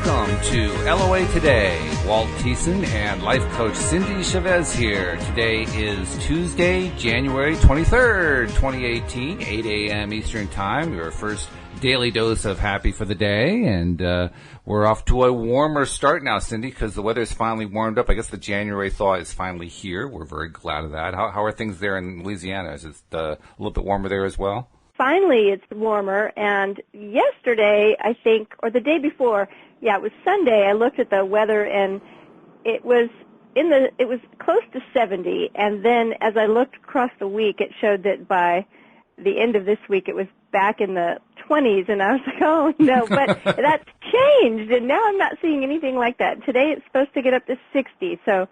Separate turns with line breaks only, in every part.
Welcome to LOA Today. Walt Thiessen and life coach Cindy Chavez here. Today is Tuesday, January 23rd, 2018, 8 a.m. Eastern Time. Your first daily dose of happy for the day. And we're off to a warmer start now, Cindy, because the weather's finally warmed up. I guess the January thaw is finally here. We're very glad of that. How are things there in Louisiana? Is it a little bit warmer there as well?
Finally, it's warmer, and yesterday, I think, or the day before, it was Sunday, I looked at the weather, and it was close to 70, and then as I looked across the week, it showed that by the end of this week, it was back in the 20s, and I was like, oh, no, but that's changed, and now I'm not seeing anything like that. Today, it's supposed to get up to 60, so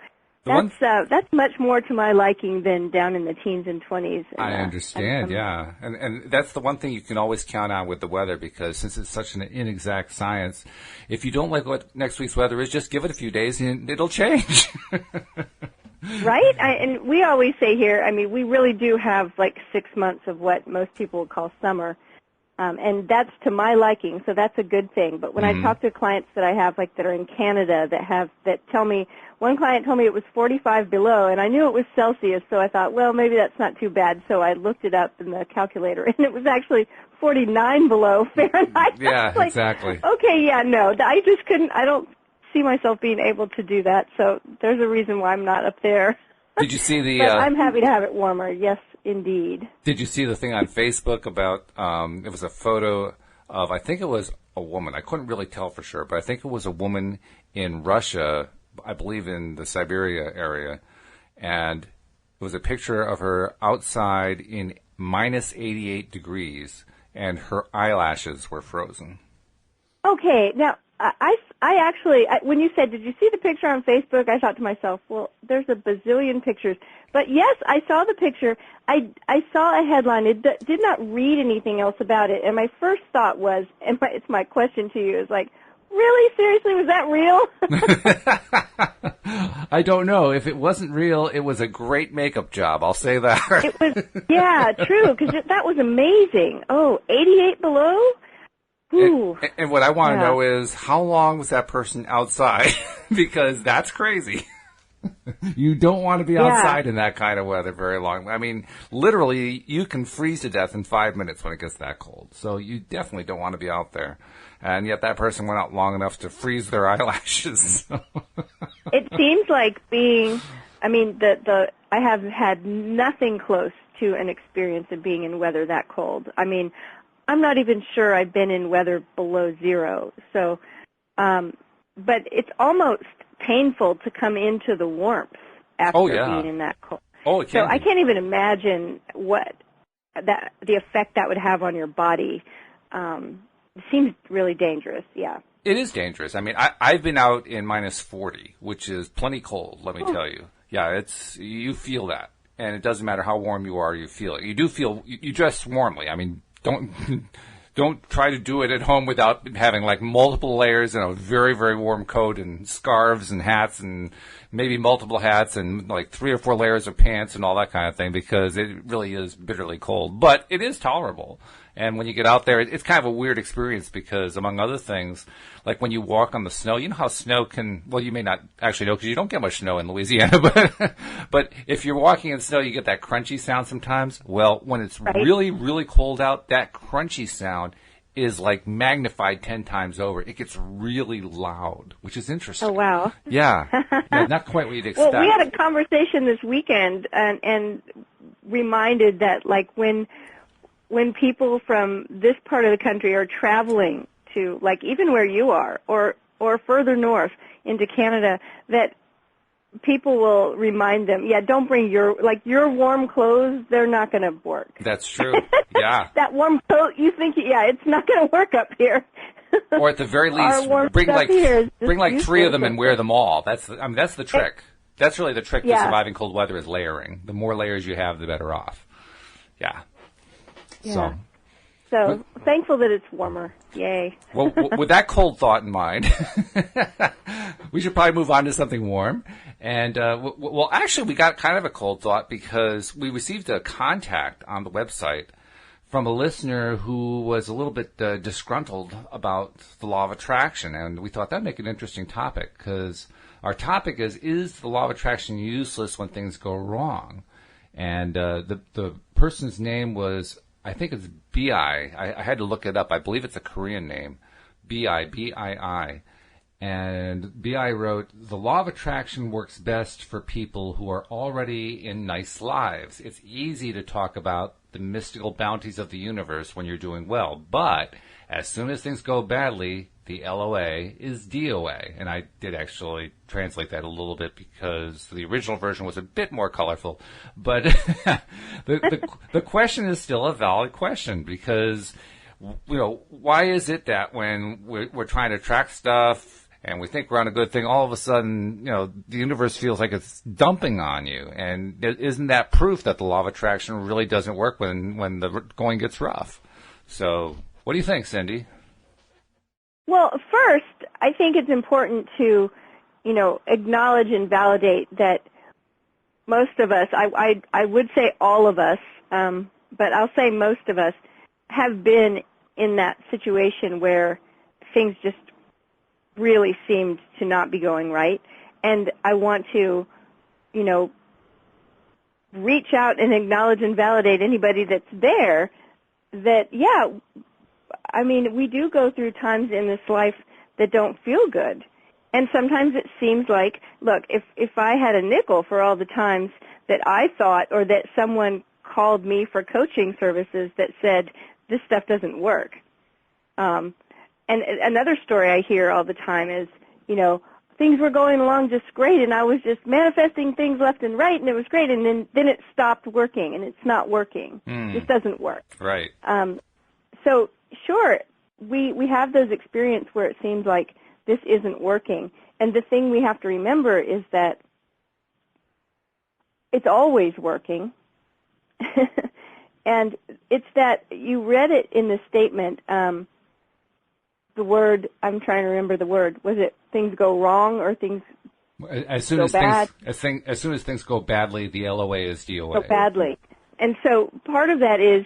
that's much more to my liking than down in the teens and 20s.
I understand, yeah. And that's the one thing you can always count on with the weather, because since it's such an inexact science, if you don't like what next week's weather is, just give it a few days and it'll change.
Right? And we always say here, we really do have like 6 months of what most people would call summer. And that's to my liking, so that's a good thing. But when I talk to clients that I have, like that are in Canada, that tell me, one client told me it was 45 below, and I knew it was Celsius, so I thought, well, maybe that's not too bad. So I looked it up in the calculator, and it was actually 49 below Fahrenheit.
Yeah, like, exactly.
Okay, yeah, no, I just couldn't. I don't see myself being able to do that. So there's a reason why I'm not up there.
Did you see the?
But I'm happy to have it warmer. Yes, indeed.
Did you see the thing on Facebook about? It was a photo of, I think it was a woman. I couldn't really tell for sure, but I think it was a woman in Russia, I believe in the Siberia area, and it was a picture of her outside in minus 88 degrees, and her eyelashes were frozen. Okay,
now I actually, when you said, did you see the picture on Facebook, I thought to myself, well, there's a bazillion pictures. But yes, I saw the picture. I saw a headline. It did not read anything else about it. And my first thought was, and it's my question to you, is like, really? Seriously? Was that real?
I don't know. If it wasn't real, it was a great makeup job. I'll say that.
It was, yeah, true, because that was amazing. Oh, 88 below?
And what I want to know is, how long was that person outside? Because that's crazy. You don't want to be outside in that kind of weather very long. Literally, you can freeze to death in 5 minutes when it gets that cold. So you definitely don't want to be out there. And yet that person went out long enough to freeze their eyelashes.
It seems like I have had nothing close to an experience of being in weather that cold. I'm not even sure I've been in weather below zero. So, but it's almost painful to come into the warmth after being in that cold.
Oh, it can
So I can't even imagine the effect that would have on your body. It seems really dangerous, yeah.
It is dangerous. I've been out in minus 40, which is plenty cold, let me tell you. Yeah, you feel that. And it doesn't matter how warm you are, you feel it. You dress warmly. Don't try to do it at home without having like multiple layers and a very, very warm coat and scarves and hats and maybe multiple hats and like 3 or 4 layers of pants and all that kind of thing, because it really is bitterly cold. But it is tolerable. And when you get out there, it's kind of a weird experience because, among other things, like when you walk on the snow, you know how snow can, well, you may not actually know because you don't get much snow in Louisiana, but if you're walking in snow, you get that crunchy sound sometimes. Well, when it's really, really cold out, that crunchy sound is like magnified 10 times over. It gets really loud, which is interesting.
Oh, wow.
Yeah, not quite what you'd expect.
Well, we had a conversation this weekend and reminded that, like, when people from this part of the country are traveling to, like, even where you are or further north into Canada, that people will remind them, don't bring your warm clothes, they're not going to work.
That's true. Yeah.
That warm coat, you think, it's not going to work up here.
Or at the very least, bring like 3 of them and wear them all. That's the trick. That's really the trick to surviving cold weather, is layering. The more layers you have, the better off. Yeah.
Yeah. So thankful that it's warmer. Yay.
Well, with that cold thought in mind, we should probably move on to something warm. And, actually, we got kind of a cold thought because we received a contact on the website from a listener who was a little bit disgruntled about the law of attraction, and we thought that'd make an interesting topic, because our topic is the law of attraction useless when things go wrong? And the person's name was, I think it's B.I. I had to look it up. I believe it's a Korean name, B.I., B-I-I. And B.I. wrote, the law of attraction works best for people who are already in nice lives. It's easy to talk about the mystical bounties of the universe when you're doing well, but as soon as things go badly, the LOA is DOA. And I did actually translate that a little bit because the original version was a bit more colorful. But the question is still a valid question, because, why is it that when we're trying to track stuff and we think we're on a good thing, all of a sudden, the universe feels like it's dumping on you? And isn't that proof that the law of attraction really doesn't work when the going gets rough? So what do you think, Cindy?
Well, first, I think it's important to, acknowledge and validate that most of us, I would say all of us, but I'll say most of us have been in that situation where things just really seemed to not be going right. And I want to, reach out and acknowledge and validate anybody that's there that, we do go through times in this life that don't feel good. And sometimes it seems like, look, if I had a nickel for all the times that I thought, or that someone called me for coaching services that said, this stuff doesn't work. And another story I hear all the time is, things were going along just great, and I was just manifesting things left and right, and it was great, and then it stopped working, and it's not working. It doesn't work.
Right.
So, sure, we have those experiences where it seems like this isn't working. And the thing we have to remember is that it's always working. And it's that you read it in the statement, the word, I'm trying to remember the word. Was it things go wrong or things go bad?
As soon as things go badly, the LOA is DOA.
Go badly. And so part of that is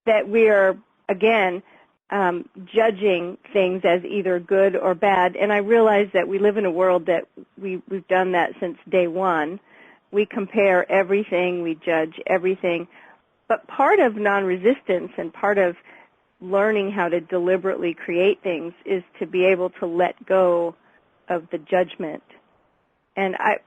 that we are, again, judging things as either good or bad. And I realize that we live in a world that we've done that since day one. We compare everything. We judge everything. But part of non-resistance and part of learning how to deliberately create things is to be able to let go of the judgment. And I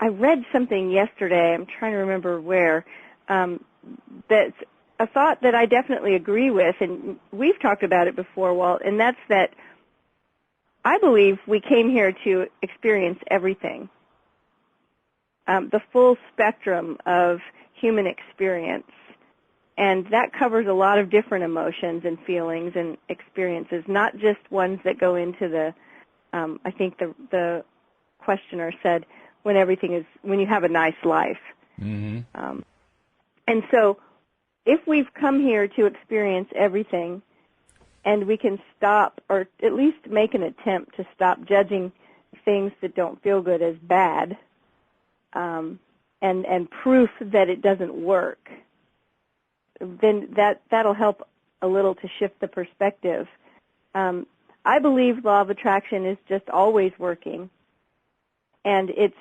read something yesterday, I'm trying to remember where, that's a thought that I definitely agree with, and we've talked about it before, Walt, and that's that I believe we came here to experience everything, the full spectrum of human experience. And that covers a lot of different emotions and feelings and experiences, not just ones that go into the, I think the questioner said, when you have a nice life. Mm-hmm. And so if we've come here to experience everything, and we can stop, or at least make an attempt to stop judging things that don't feel good as bad, and proof that it doesn't work, then that'll help a little to shift the perspective. I believe law of attraction is just always working, and it's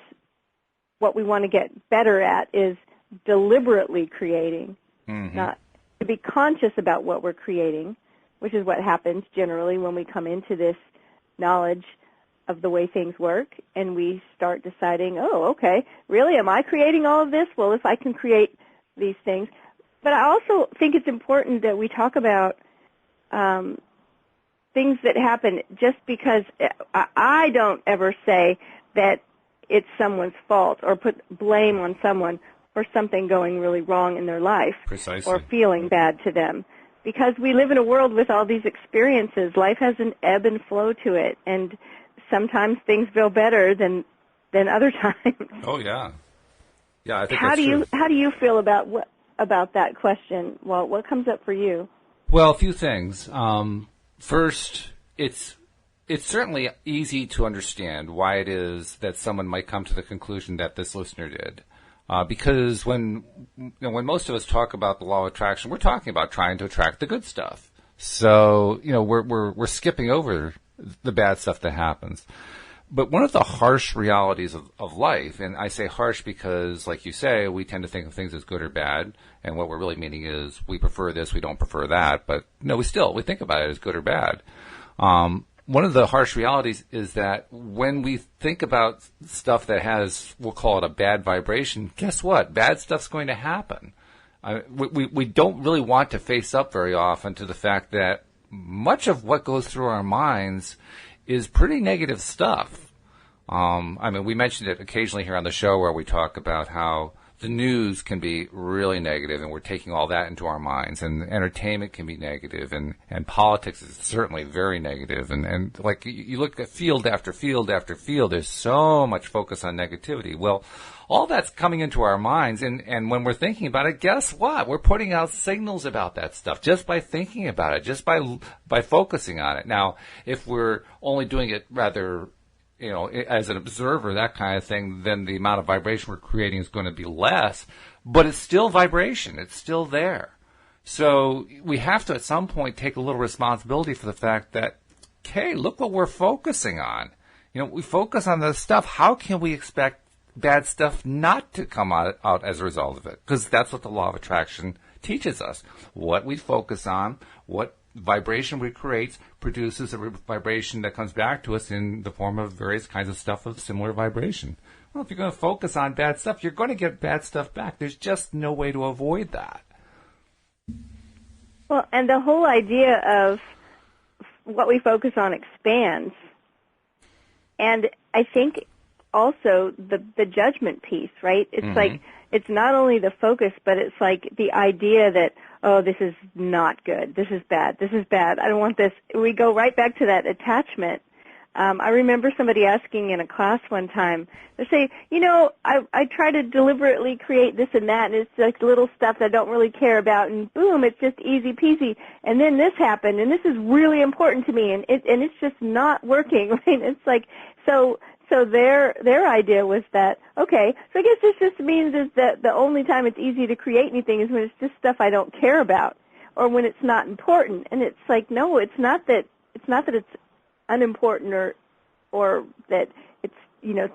what we want to get better at is deliberately creating, not to be conscious about what we're creating, which is what happens generally when we come into this knowledge of the way things work, and we start deciding, oh, okay, really, am I creating all of this? Well, if I can create these things. But I also think it's important that we talk about things that happen just because I don't ever say that it's someone's fault or put blame on someone for something going really wrong in their life.
Precisely.
Or feeling bad to them. Because we live in a world with all these experiences. Life has an ebb and flow to it, and sometimes things feel better than other times.
Oh, yeah. Yeah, I think that's true.
How do you feel about that question? Well, what comes up for you?
Well, a few things. First, it's certainly easy to understand why it is that someone might come to the conclusion that this listener did. Because when most of us talk about the law of attraction, we're talking about trying to attract the good stuff. So, we're skipping over the bad stuff that happens. But one of the harsh realities of life, and I say harsh because, like you say, we tend to think of things as good or bad, and what we're really meaning is we prefer this, we don't prefer that, but no, we think about it as good or bad. One of the harsh realities is that when we think about stuff that has, we'll call it a bad vibration, guess what? Bad stuff's going to happen. We don't really want to face up very often to the fact that much of what goes through our minds is pretty negative stuff. We mentioned it occasionally here on the show where we talk about how the news can be really negative, and we're taking all that into our minds, and entertainment can be negative, and politics is certainly very negative, and like you look at field after field after field, there's so much focus on negativity. Well, all that's coming into our minds, and when we're thinking about it, guess what? We're putting out signals about that stuff just by thinking about it, just by focusing on it. Now, if we're only doing it rather, as an observer, that kind of thing, then the amount of vibration we're creating is going to be less, but it's still vibration. It's still there. So we have to, at some point, take a little responsibility for the fact that, okay, look what we're focusing on. We focus on this stuff. How can we expect bad stuff not to come out as a result of it? Because that's what the law of attraction teaches us. What we focus on, what vibration we create produces a vibration that comes back to us in the form of various kinds of stuff of similar vibration. Well, if you're going to focus on bad stuff, you're going to get bad stuff back. There's just no way to avoid that.
Well, and the whole idea of what we focus on expands. And I think also the judgment piece, right? It's like, it's not only the focus, but it's like the idea that, oh, this is not good. This is bad. This is bad. I don't want this. We go right back to that attachment. I remember somebody asking in a class one time, they say, I try to deliberately create this and that, and it's like little stuff that I don't really care about, and boom, it's just easy peasy. And then this happened, and this is really important to me, and it's just not working. Right? It's like, so their idea was that, okay, so I guess this just means is that the only time it's easy to create anything is when it's just stuff I don't care about, or when it's not important. And it's like, no, it's not that it's unimportant or that it's,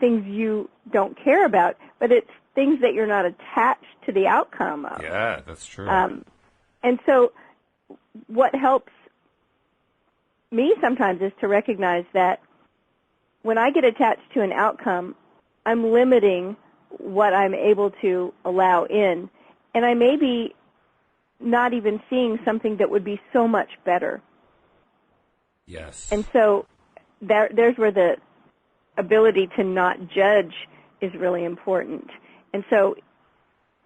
things you don't care about, but it's things that you're not attached to the outcome of.
Yeah, that's true.
And so what helps me sometimes is to recognize that when I get attached to an outcome, I'm limiting what I'm able to allow in, and I may be not even seeing something that would be so much better.
Yes.
And so there's where the ability to not judge is really important. And so,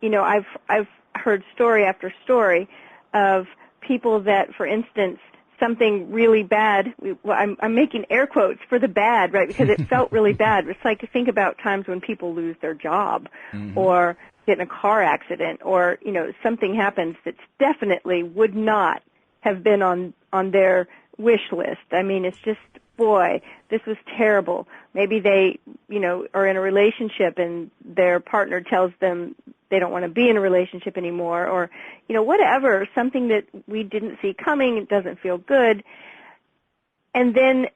I've heard story after story of people that, for instance, something really bad, I'm making air quotes for the bad, right, because it felt really bad. It's like, think about times when people lose their job or get in a car accident, or, something happens that's definitely would not have been on their wish list. I mean, it's just, boy, this was terrible. Maybe they, are in a relationship and their partner tells them they don't want to be in a relationship anymore, or, whatever, something that we didn't see coming, it doesn't feel good. And then,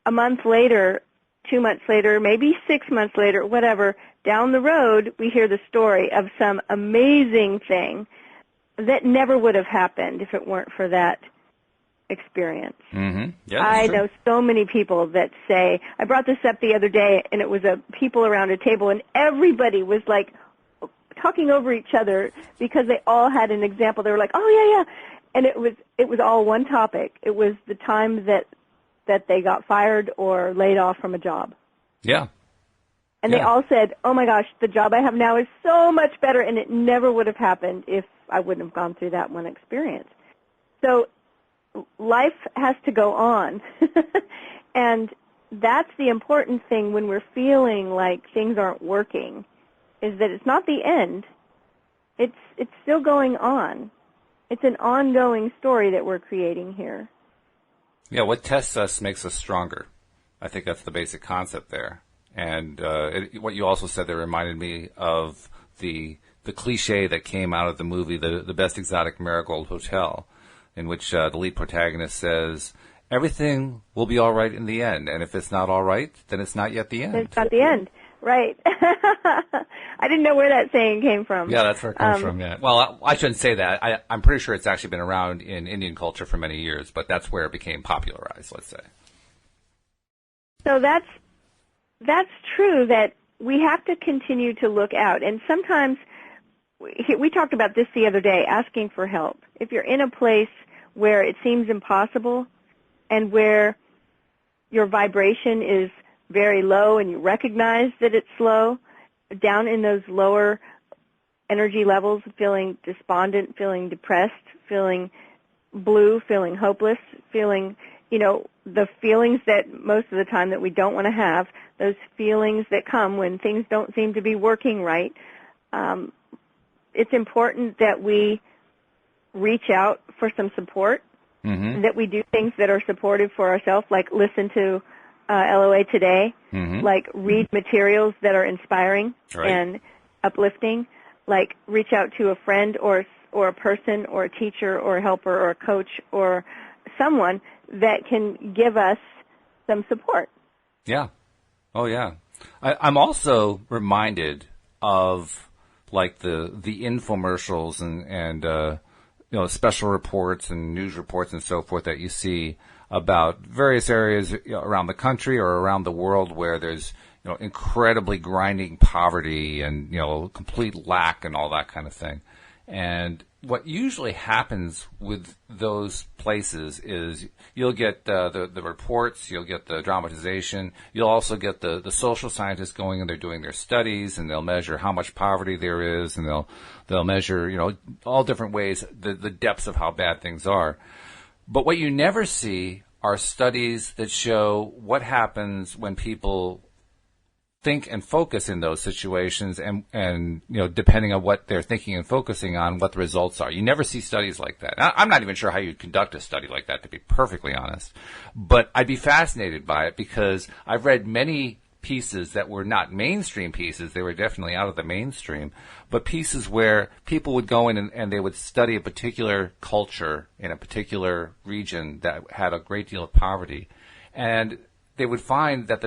a month later, 2 months later, maybe 6 months later, whatever, down the road, we hear the story of some amazing thing that never would have happened if it weren't for that experience.
Yeah,
I
true.
know so many people that say, I brought this up the other day, and it was people around a table, and everybody was like talking over each other because they all had an example. They were like, oh yeah, and it was all one topic. It was the time that they got fired or laid off from a job.
Yeah.
And they all said, oh my gosh, the job I have now is so much better, and it never would have happened if I wouldn't have gone through that one experience. So life has to go on. And that's the important thing when we're feeling like things aren't working, is that it's not the end. It's still going on. It's an ongoing story that we're creating here.
Yeah, what tests us makes us stronger. I think that's the basic concept there. And what you also said there reminded me of the cliche that came out of the movie, the Best Exotic Marigold Hotel, in which the lead protagonist says, everything will be all right in the end, and if it's not all right, then it's not yet the end.
It's not the end, right. I didn't know where that saying came from.
Yeah, that's where it comes from, yeah. Well, I shouldn't say that. I'm pretty sure it's actually been around in Indian culture for many years, but that's where it became popularized, let's say.
So that's true, that we have to continue to look out. And sometimes, we talked about this the other day, asking for help. If you're in a place where it seems impossible and where your vibration is very low and you recognize that it's low, down in those lower energy levels, feeling despondent, feeling depressed, feeling blue, feeling hopeless, feeling, the feelings that most of the time that we don't want to have, those feelings that come when things don't seem to be working right. It's important that we reach out for some support, that we do things that are supportive for ourselves, like listen to LOA today, like read materials that are inspiring and uplifting, like reach out to a friend or a person or a teacher or a helper or a coach or someone that can give us some support.
Yeah. Oh, yeah. I'm also reminded of like the infomercials and special reports and news reports and so forth that you see about various areas around the country or around the world where there's incredibly grinding poverty and complete lack and all that kind of thing. And what usually happens with those places is you'll get the reports, you'll get the dramatization, you'll also get the social scientists going and they're doing their studies and they'll measure how much poverty there is and they'll measure all different ways the depths of how bad things are. But what you never see are studies that show what happens when people think and focus in those situations and depending on what they're thinking and focusing on, what the results are. You never see studies like that. I'm not even sure how you'd conduct a study like that, to be perfectly honest. But I'd be fascinated by it because I've read many pieces that were not mainstream pieces. They were definitely out of the mainstream, but pieces where people would go in and they would study a particular culture in a particular region that had a great deal of poverty. And they would find that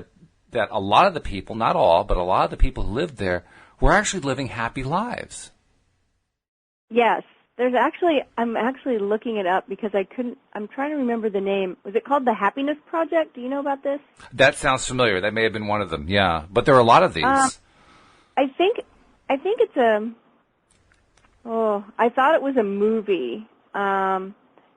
a lot of the people, not all, but a lot of the people who lived there were actually living happy lives.
Yes. I'm actually looking it up because I'm trying to remember the name. Was it called the Happiness Project? Do you know about this?
That sounds familiar. That may have been one of them, yeah. But there are a lot of these.
I think it's I thought it was a movie. And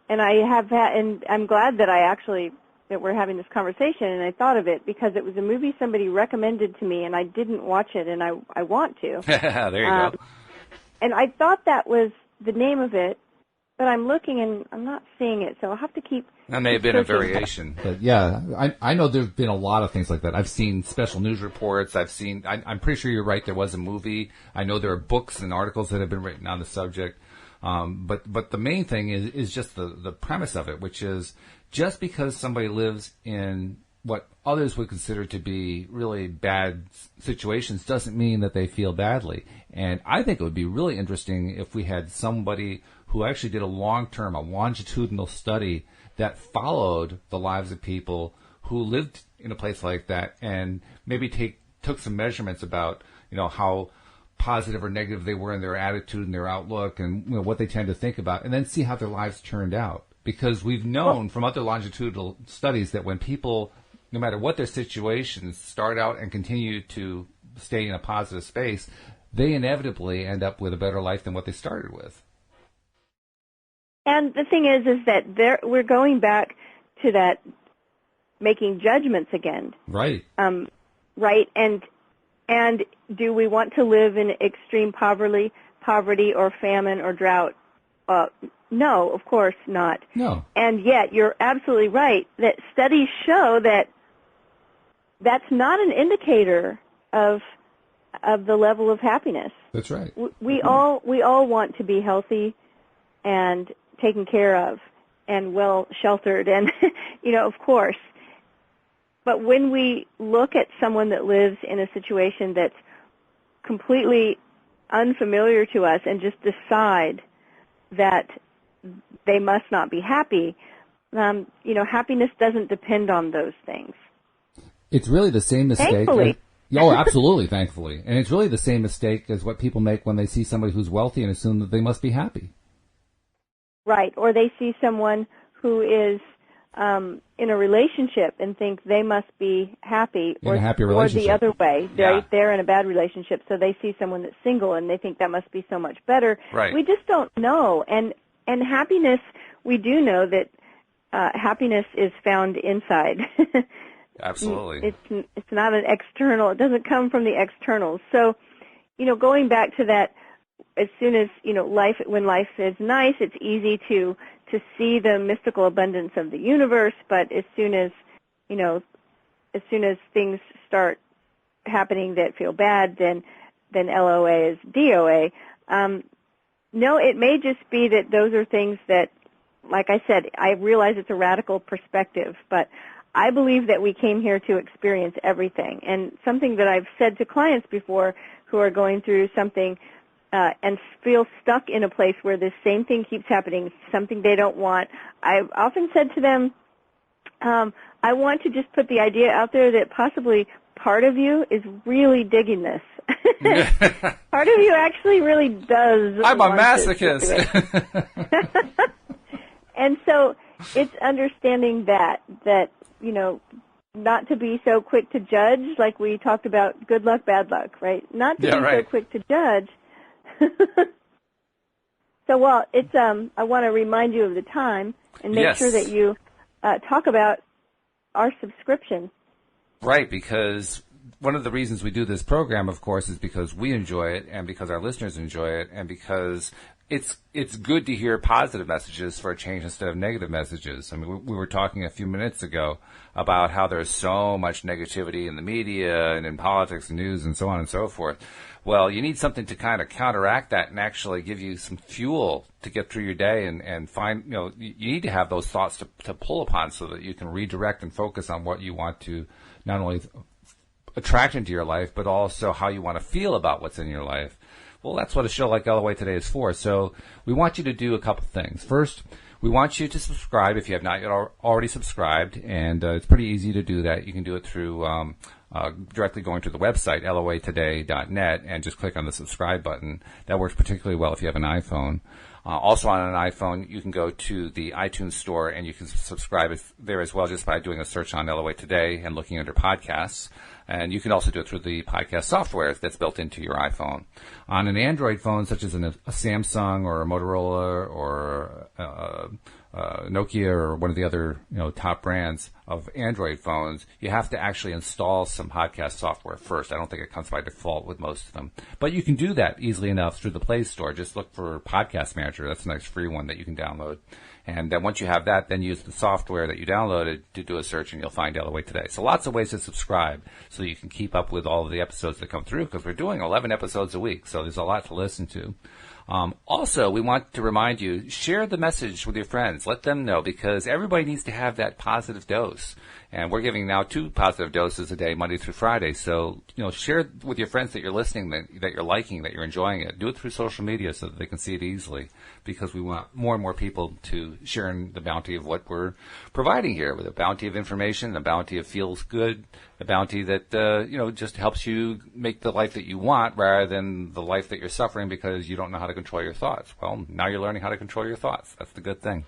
I'm glad that we're having this conversation, and I thought of it because it was a movie somebody recommended to me, and I didn't watch it, and I want to.
There you go.
And I thought that was the name of it, but I'm looking and I'm not seeing it, so I'll have to keep.
That may have been a variation.
But yeah, I know there's been a lot of things like that. I've seen special news reports. I'm pretty sure you're right. There was a movie. I know there are books and articles that have been written on the subject. But the main thing is just the premise of it, which is just because somebody lives in what others would consider to be really bad situations doesn't mean that they feel badly. And I think it would be really interesting if we had somebody who actually did a longitudinal study that followed the lives of people who lived in a place like that and maybe took some measurements about, how positive or negative they were in their attitude and their outlook and what they tend to think about, and then see how their lives turned out. Because we've known from other longitudinal studies that when people, no matter what their situations, start out and continue to stay in a positive space, they inevitably end up with a better life than what they started with.
And the thing is that we're going back to that making judgments again.
Right.
Right. And do we want to live in extreme poverty or famine or drought? No, of course not.
No.
And yet, you're absolutely right that studies show that that's not an indicator of the level of happiness.
That's right.
We all want to be healthy and taken care of and well sheltered, and of course. But when we look at someone that lives in a situation that's completely unfamiliar to us and just decide that they must not be happy, happiness doesn't depend on those things.
It's really the same mistake.
Thankfully.
Oh, absolutely, thankfully. And it's really the same mistake as what people make when they see somebody who's wealthy and assume that they must be happy.
Right, or they see someone who is in a relationship and think they must be happy,
In a happy relationship.
Or the other way.
Yeah.
They're in a bad relationship, so they see someone that's single and they think that must be so much better.
Right.
We just don't know. And happiness, we do know that happiness is found inside.
Absolutely.
It's not an external. It doesn't come from the externals. So, going back to that, as soon as when life is nice, it's easy to see the mystical abundance of the universe. But as soon as things start happening that feel bad, then LOA is DOA. No, it may just be that those are things that, like I said, I realize it's a radical perspective, but I believe that we came here to experience everything. And something that I've said to clients before who are going through something and feel stuck in a place where this same thing keeps happening, something they don't want, I've often said to them, I want to just put the idea out there that possibly part of you is really digging this. Part of you actually really does.
I'm a masochist.
And so it's understanding that not to be so quick to judge, like we talked about good luck, bad luck, right? Not to be so quick to judge. So, well, it's I want to remind you of the time and make sure that you talk about our subscription.
Right, because one of the reasons we do this program, of course, is because we enjoy it and because our listeners enjoy it and because it's good to hear positive messages for a change instead of negative messages. I mean, we were talking a few minutes ago about how there's so much negativity in the media and in politics and news and so on and so forth. Well, you need something to kind of counteract that and actually give you some fuel to get through your day and find, you need to have those thoughts to pull upon so that you can redirect and focus on what you want to not only attract into your life, but also how you want to feel about what's in your life. Well, that's what a show like LOA Today is for. So we want you to do a couple things. First, we want you to subscribe if you have not yet already subscribed, and it's pretty easy to do that. You can do it through directly going to the website, loatoday.net, and just click on the subscribe button. That works particularly well if you have an iPhone. Also on an iPhone, you can go to the iTunes store and you can subscribe there as well just by doing a search on LOA Today and looking under podcasts. And you can also do it through the podcast software that's built into your iPhone. On an Android phone, such as a Samsung or a Motorola or Nokia or one of the other top brands of Android phones, you have to actually install some podcast software first. I don't think it comes by default with most of them. But you can do that easily enough through the Play Store. Just look for Podcast Manager. That's a nice free one that you can download. And then once you have that, then use the software that you downloaded to do a search, and you'll find LOA Today. So lots of ways to subscribe so you can keep up with all of the episodes that come through, because we're doing 11 episodes a week, so there's a lot to listen to. Also, we want to remind you, share the message with your friends. Let them know, because everybody needs to have that positive dose. And we're giving now 2 positive doses a day, Monday through Friday. So, share with your friends that you're listening, that you're liking, that you're enjoying it. Do it through social media so that they can see it easily, because we want more and more people to share in the bounty of what we're providing here, with a bounty of information, a bounty of feels good, a bounty that, just helps you make the life that you want rather than the life that you're suffering because you don't know how to control your thoughts. Well, now you're learning how to control your thoughts. That's the good thing.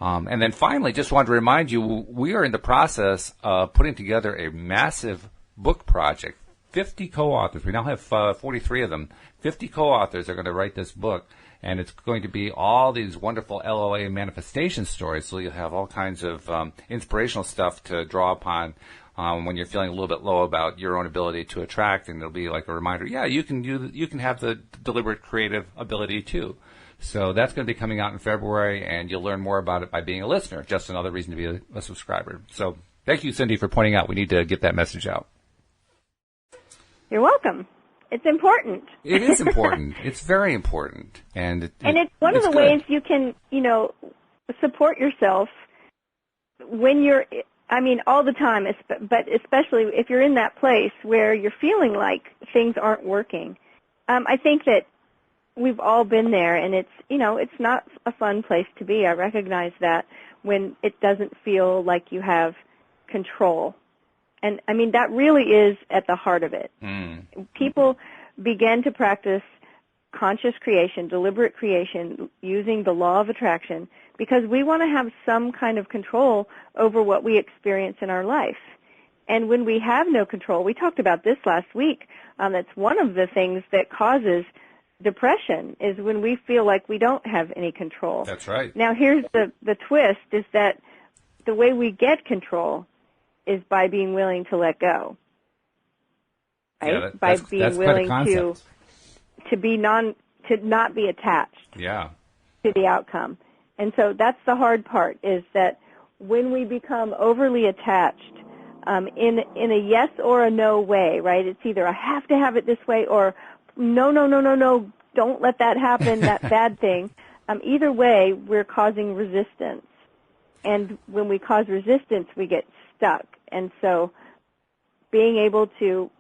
And then finally, just wanted to remind you, we are in the process of putting together a massive book project. 50 co-authors. We now have 43 of them. 50 co-authors are going to write this book, and it's going to be all these wonderful LOA manifestation stories. So you'll have all kinds of inspirational stuff to draw upon when you're feeling a little bit low about your own ability to attract, and it'll be like a reminder, you can have the deliberate creative ability too. So that's going to be coming out in February, and you'll learn more about it by being a listener. Just another reason to be a subscriber. So thank you, Cindy, for pointing out we need to get that message out.
You're welcome. It's important.
It is important. It's very important. And
it's one of the ways you can, support yourself when you're I mean, all the time, but especially if you're in that place where you're feeling like things aren't working. I think that we've all been there, and it's not a fun place to be. I recognize that when it doesn't feel like you have control. And, I mean, that really is at the heart of it. People begin to practice conscious creation, deliberate creation, using the law of attraction, because we want to have some kind of control over what we experience in our life. And when we have no control, we talked about this last week, that's one of the things that causes depression, is when we feel like we don't have any control.
That's right.
Now, here's the twist, is that the way we get control is by being willing to let go. Right?
Yeah,
by
that's
being
quite a
willing
concept.
to not be attached
Yeah.
to the outcome. And so that's the hard part, is that when we become overly attached in a yes or a no way, right? It's either I have to have it this way, or no, don't let that happen, that bad thing. Either way, we're causing resistance. And when we cause resistance, we get stuck. And so being able to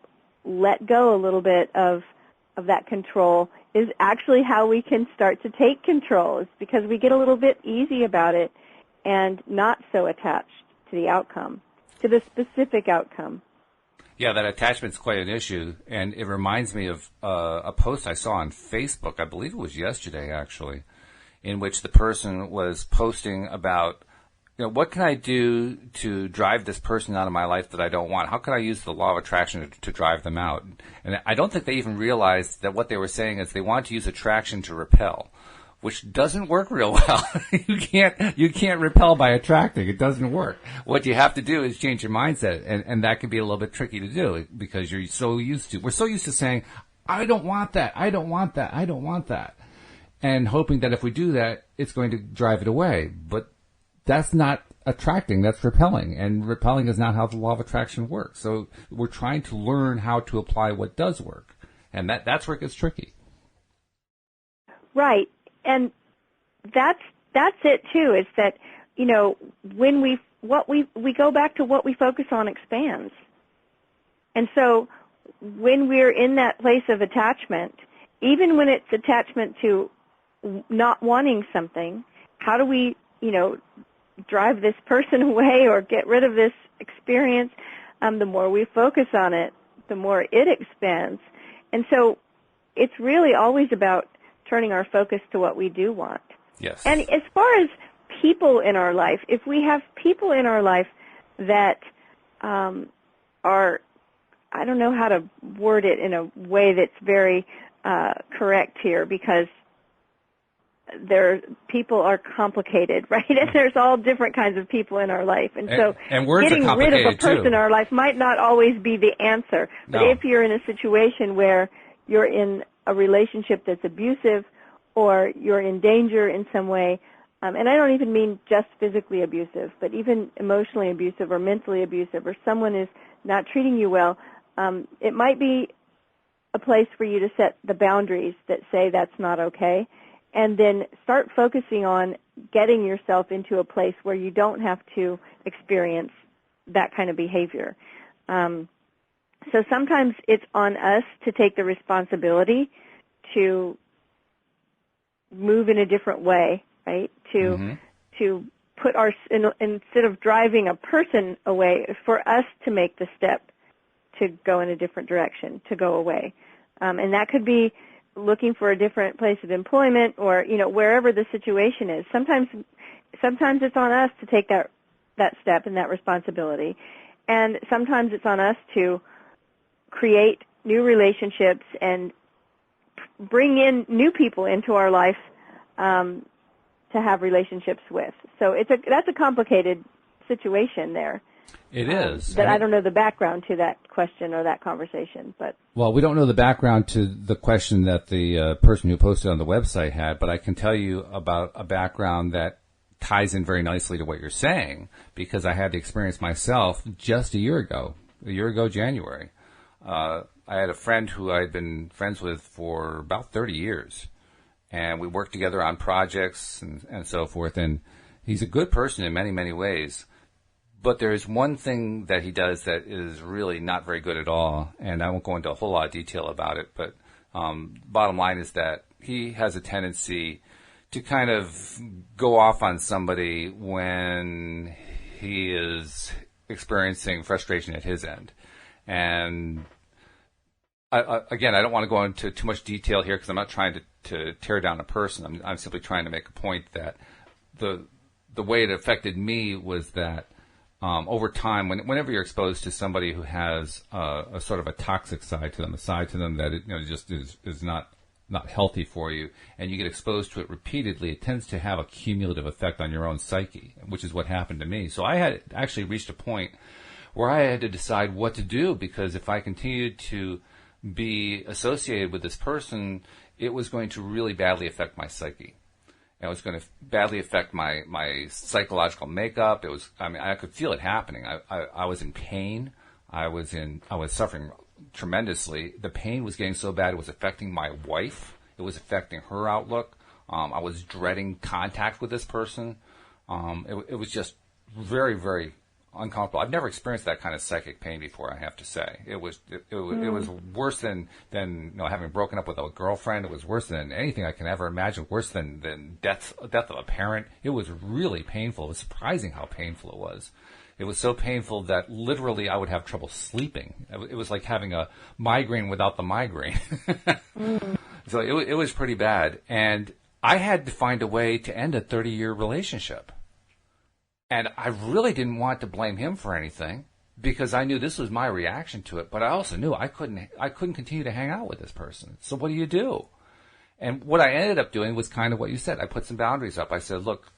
let go a little bit of that control is actually how we can start to take control. It's because we get a little bit easy about it and not so attached to the outcome, to the specific outcome.
Yeah, that attachment's quite an issue, and it reminds me of a post I saw on Facebook, I believe it was yesterday actually, in which the person was posting about, what can I do to drive this person out of my life that I don't want? How can I use the law of attraction to drive them out? And I don't think they even realized that what they were saying is they want to use attraction to repel, which doesn't work real well. You can't repel by attracting. It doesn't work. What you have to do is change your mindset, and that can be a little bit tricky to do because we're so used to saying, I don't want that, I don't want that, I don't want that, and hoping that if we do that, it's going to drive it away. But that's not attracting, that's repelling, and repelling is not how the law of attraction works. So we're trying to learn how to apply what does work, and that's where it gets tricky.
Right. And that's it too, is that, when we go back to what we focus on expands. And so when we're in that place of attachment, even when it's attachment to not wanting something, how do we, drive this person away or get rid of this experience? The more we focus on it, the more it expands. And so it's really always about turning our focus to what we do want.
Yes.
And as far as people in our life, if we have people in our life that are, I don't know how to word it in a way that's very correct here, because people are complicated, right? And there's all different kinds of people in our life. And so
words
getting
are
rid of a
complicated,
person
too.
in our life might not always be the answer. But
No.
if you're in a situation where you're in a relationship that's abusive, or you're in danger in some way, and I don't even mean just physically abusive, but even emotionally abusive or mentally abusive, or someone is not treating you well, it might be a place for you to set the boundaries that say that's not okay, and then start focusing on getting yourself into a place where you don't have to experience that kind of behavior. So sometimes it's on us to take the responsibility to move in a different way, right? To put instead of driving a person away, for us to make the step to go in a different direction, to go away. And that could be looking for a different place of employment, or, wherever the situation is. Sometimes it's on us to take that step and that responsibility. And sometimes it's on us to create new relationships and bring in new people into our life to have relationships with. So that's a complicated situation there.
It is.
That I don't know the background to that question or that conversation, but
Well, we don't know the background to the question that the person who posted on the website had, but I can tell you about a background that ties in very nicely to what you're saying, because I had the experience myself just a year ago, January. I had a friend who I'd been friends with for about 30 years, and we worked together on projects and so forth, and he's a good person in many, many ways.
But there's one thing that he does that is really not very good at all, and I won't go into a whole lot of detail about it, but bottom line is that he has a tendency to kind of go off on somebody when he is experiencing frustration at his end. And again, I don't want to go into too much detail here because I'm not trying to tear down a person. I'm simply trying to make a point that the way it affected me was that over time, whenever you're exposed to somebody who has a sort of a toxic side to them, a side to them that just is not healthy for you, and you get exposed to it repeatedly, it tends to have a cumulative effect on your own psyche, which is what happened to me. So I had actually reached a point where I had to decide what to do, because if I continued to be associated with this person, it was going to really badly affect my psyche. It was going to badly affect my psychological makeup. I could feel it happening. I was in pain. I was suffering tremendously. The pain was getting so bad it was affecting my wife. It was affecting her outlook. I was dreading contact with this person. It was just very, very uncomfortable. I've never experienced that kind of psychic pain before, I have to say. It was worse than having broken up with a girlfriend. It was worse than anything I can ever imagine, worse than death of a parent. It was really painful. It was surprising how painful it was. It was so painful that literally I would have trouble sleeping. It was like having a migraine without the migraine. So it was pretty bad. And I had to find a way to end a 30-year relationship. And I really didn't want to blame him for anything, because I knew this was my reaction to it. But I also knew I couldn't continue to hang out with this person. So what do you do? And what I ended up doing was kind of what you said. I put some boundaries up. I said, look,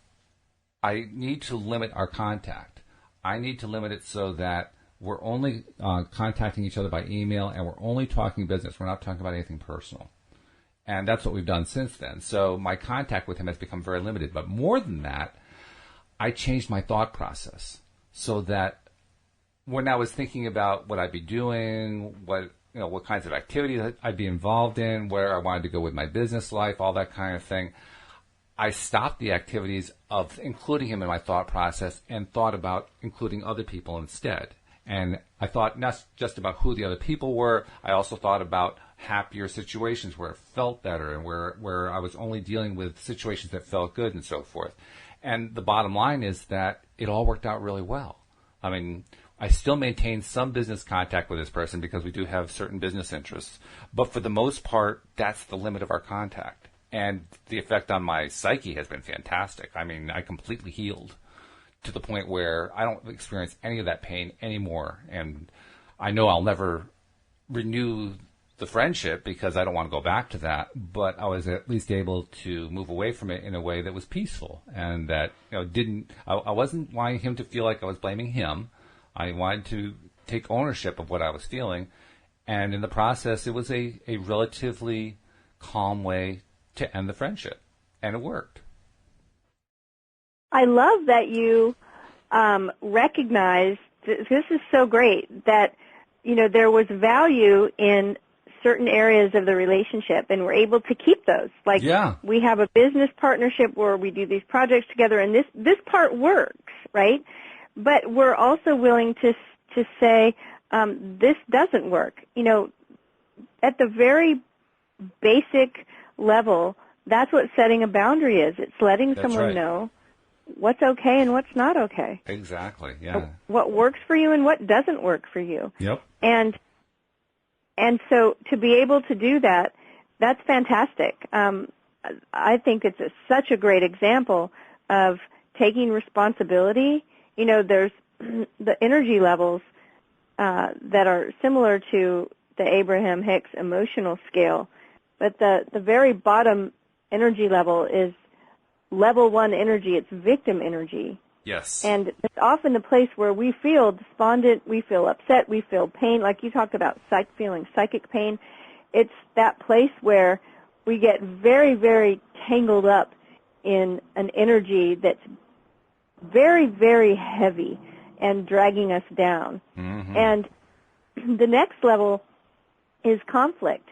I need to limit our contact. I need to limit it so that we're only contacting each other by email, and we're only talking business. We're not talking about anything personal. And that's what we've done since then. So my contact with him has become very limited. But more than that, I changed my thought process so that when I was thinking about what I'd be doing, what kinds of activities I'd be involved in, where I wanted to go with my business life, all that kind of thing, I stopped the activities of including him in my thought process and thought about including other people instead. And I thought not just about who the other people were, I also thought about happier situations where it felt better and where I was only dealing with situations that felt good and so forth. And the bottom line is that it all worked out really well. I mean, I still maintain some business contact with this person because we do have certain business interests. But for the most part, that's the limit of our contact. And the effect on my psyche has been fantastic. I mean, I completely healed to the point where I don't experience any of that pain anymore. And I know I'll never renew the friendship because I don't want to go back to that, but I was at least able to move away from it in a way that was peaceful and that I wasn't wanting him to feel like I was blaming him. I wanted to take ownership of what I was feeling, and in the process it was a relatively calm way to end the friendship, and it worked.
I love that you recognized, this is so great, that there was value in certain areas of the relationship, and we're able to keep those. Like, we have a business partnership where we do these projects together, and this part works, right? But we're also willing to say this doesn't work. At the very basic level, that's what setting a boundary is. It's letting someone know what's okay and what's not okay.
Exactly. Yeah.
What works for you and what doesn't work for you.
Yep.
And so to be able to do that, that's fantastic. I think it's such a great example of taking responsibility. There's the energy levels that are similar to the Abraham Hicks emotional scale, but the very bottom energy level is level 1 energy. It's victim energy.
Yes.
And it's often the place where we feel despondent, we feel upset, we feel pain. Like you talked about feeling psychic pain. It's that place where we get very, very tangled up in an energy that's very, very heavy and dragging us down. Mm-hmm. And the next level is conflict.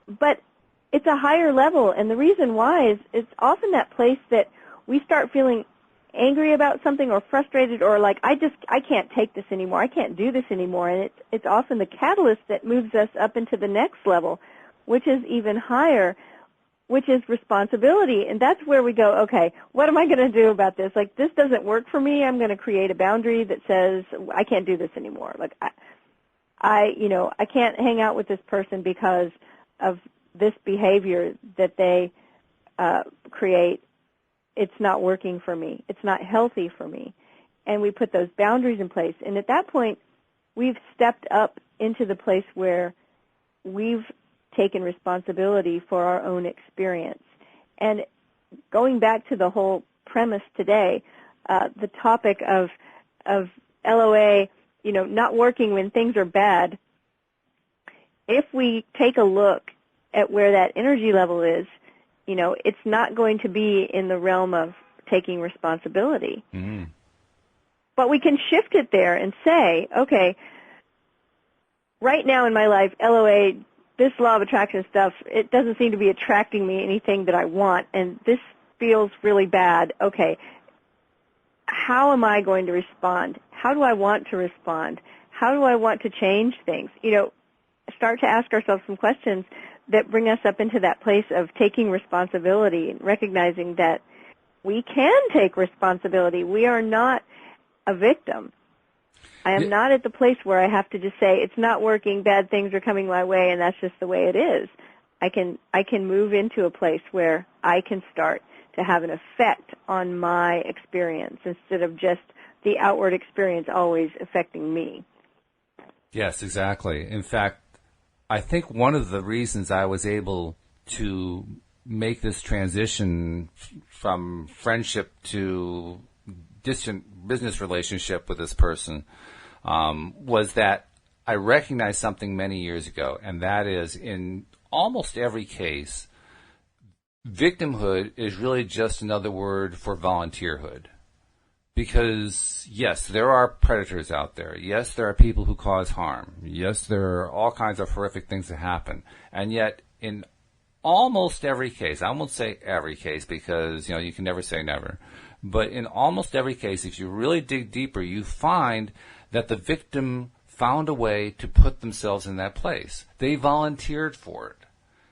But it's a higher level, and the reason why is it's often that place that we start feeling angry about something or frustrated or like, I can't take this anymore. I can't do this anymore. And it's often the catalyst that moves us up into the next level, which is even higher, which is responsibility. And that's where we go, okay, what am I going to do about this? Like, this doesn't work for me. I'm going to create a boundary that says I can't do this anymore. Like, I can't hang out with this person because of this behavior that they create. It's not working for me. It's not healthy for me. And we put those boundaries in place. And at that point, we've stepped up into the place where we've taken responsibility for our own experience. And going back to the whole premise today, the topic of LOA, not working when things are bad, if we take a look at where that energy level is, it's not going to be in the realm of taking responsibility. Mm. But we can shift it there and say, okay, right now in my life, LOA, this law of attraction stuff, it doesn't seem to be attracting me anything that I want, and this feels really bad. Okay, how am I going to respond? How do I want to respond? How do I want to change things? Start to ask ourselves some questions that bring us up into that place of taking responsibility and recognizing that we can take responsibility. We are not a victim. I am not at the place where I have to just say it's not working, bad things are coming my way, and that's just the way it is. I can move into a place where I can start to have an effect on my experience instead of just the outward experience always affecting me.
Yes, exactly. In fact, I think one of the reasons I was able to make this transition from friendship to distant business relationship with this person was that I recognized something many years ago, and that is in almost every case, victimhood is really just another word for volunteerhood. Because, yes, there are predators out there. Yes, there are people who cause harm. Yes, there are all kinds of horrific things that happen. And yet, in almost every case, I won't say every case because, you can never say never, but in almost every case, if you really dig deeper, you find that the victim found a way to put themselves in that place. They volunteered for it.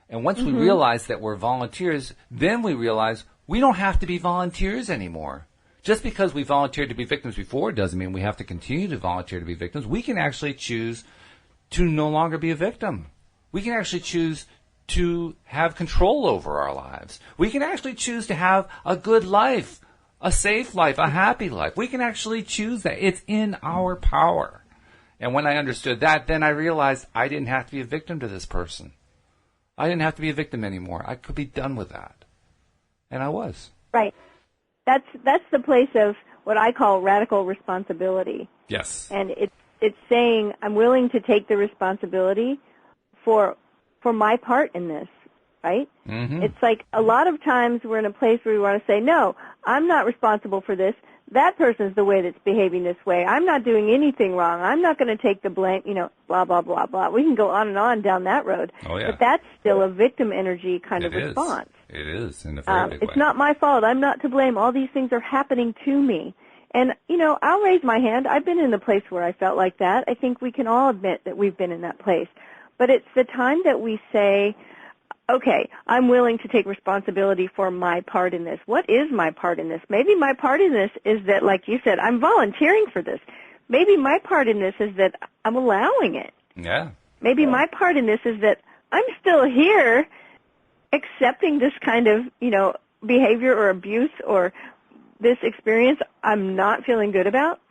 And once we realize that we're volunteers, then we realize we don't have to be volunteers anymore. Just because we volunteered to be victims before doesn't mean we have to continue to volunteer to be victims. We can actually choose to no longer be a victim. We can actually choose to have control over our lives. We can actually choose to have a good life, a safe life, a happy life. We can actually choose that. It's in our power. And when I understood that, then I realized I didn't have to be a victim to this person. I didn't have to be a victim anymore. I could be done with that. And I was.
Right. That's the place of what I call radical responsibility.
Yes.
And it's saying I'm willing to take the responsibility for my part in this, right? Mm-hmm. It's like a lot of times we're in a place where we want to say, no, I'm not responsible for this. That person's the way that's behaving this way. I'm not doing anything wrong. I'm not going to take the blame, blah, blah, blah, blah. We can go on and on down that road.
Oh, yeah.
But that's still a victim energy kind of response.
It is, in a very big way.
It's not my fault. I'm not to blame. All these things are happening to me. And, I'll raise my hand. I've been in the place where I felt like that. I think we can all admit that we've been in that place. But it's the time that we say, okay, I'm willing to take responsibility for my part in this. What is my part in this? Maybe my part in this is that, like you said, I'm volunteering for this. Maybe my part in this is that I'm allowing it.
Yeah.
Maybe my part in this is that I'm still here accepting this kind of, behavior or abuse or this experience I'm not feeling good about.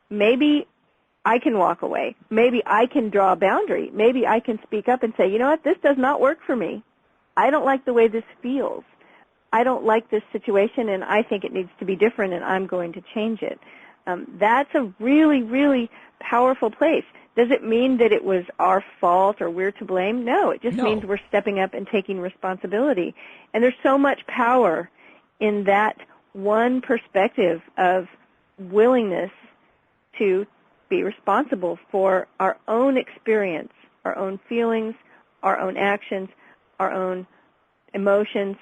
Maybe I can walk away. Maybe I can draw a boundary. Maybe I can speak up and say, you know what, this does not work for me. I don't like the way this feels. I don't like this situation, and I think it needs to be different, and I'm going to change it. That's a really, really powerful place. Does it mean that it was our fault or we're to blame? No, it just means we're stepping up and taking responsibility. And there's so much power in that one perspective of willingness to be responsible for our own experience, our own feelings, our own actions, our own emotions,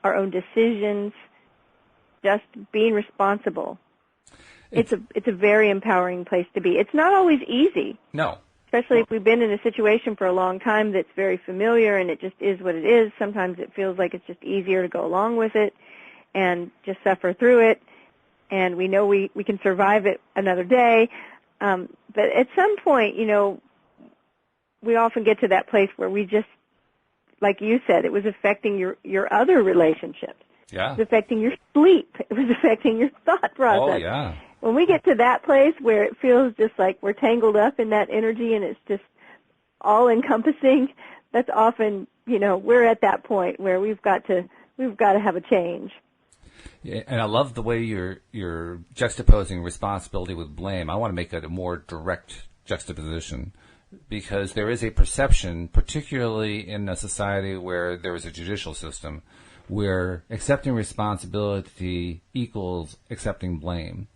our own decisions, just being responsible. It's a very empowering place to be. It's not always easy.
No.
Especially if we've been in a situation for a long time that's very familiar and it just is what it is. Sometimes it feels like it's just easier to go along with it and just suffer through it. And we know we can survive it another day. But at some point, you know, we often get to that place where we just, like you said, it was affecting your other relationships.
Yeah.
It was affecting your sleep. It was affecting your thought process.
Oh, yeah.
When we get to that place where it feels just like we're tangled up in that energy and it's just all-encompassing, that's often, you know, we're at that point where we've got to have a change.
Yeah, and I love the way you're juxtaposing responsibility with blame. I want to make it a more direct juxtaposition because there is a perception, particularly in a society where there is a judicial system, where accepting responsibility equals accepting blame.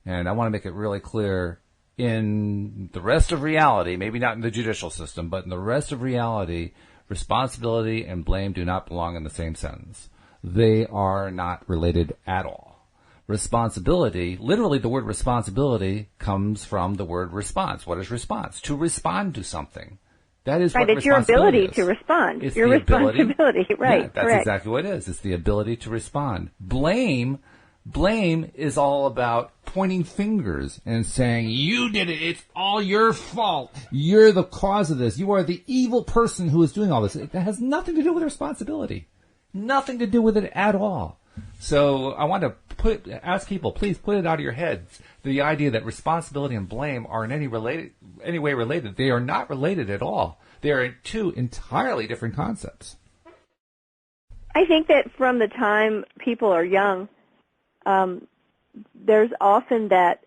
And I want to make it really clear in the rest of reality, maybe not in the judicial system, but in the rest of reality, responsibility and blame do not belong in the same sentence. They are not related at all. Responsibility, literally the word responsibility comes from the word response. What is response? To respond to something. That is
right,
what
it's your
responsibility
ability
is.
to respond.
It's
your
the
responsibility, right?
Yeah, that's
correct.
exactly what it is. It's the ability to respond. Blame is all about pointing fingers and saying, you did it. It's all your fault. You're the cause of this. You are the evil person who is doing all this. It has nothing to do with responsibility. Nothing to do with it at all. So I want to ask people, please put it out of your heads, the idea that responsibility and blame are in any way related. They are not related at all. They are two entirely different concepts.
I think that from the time people are young, there's often that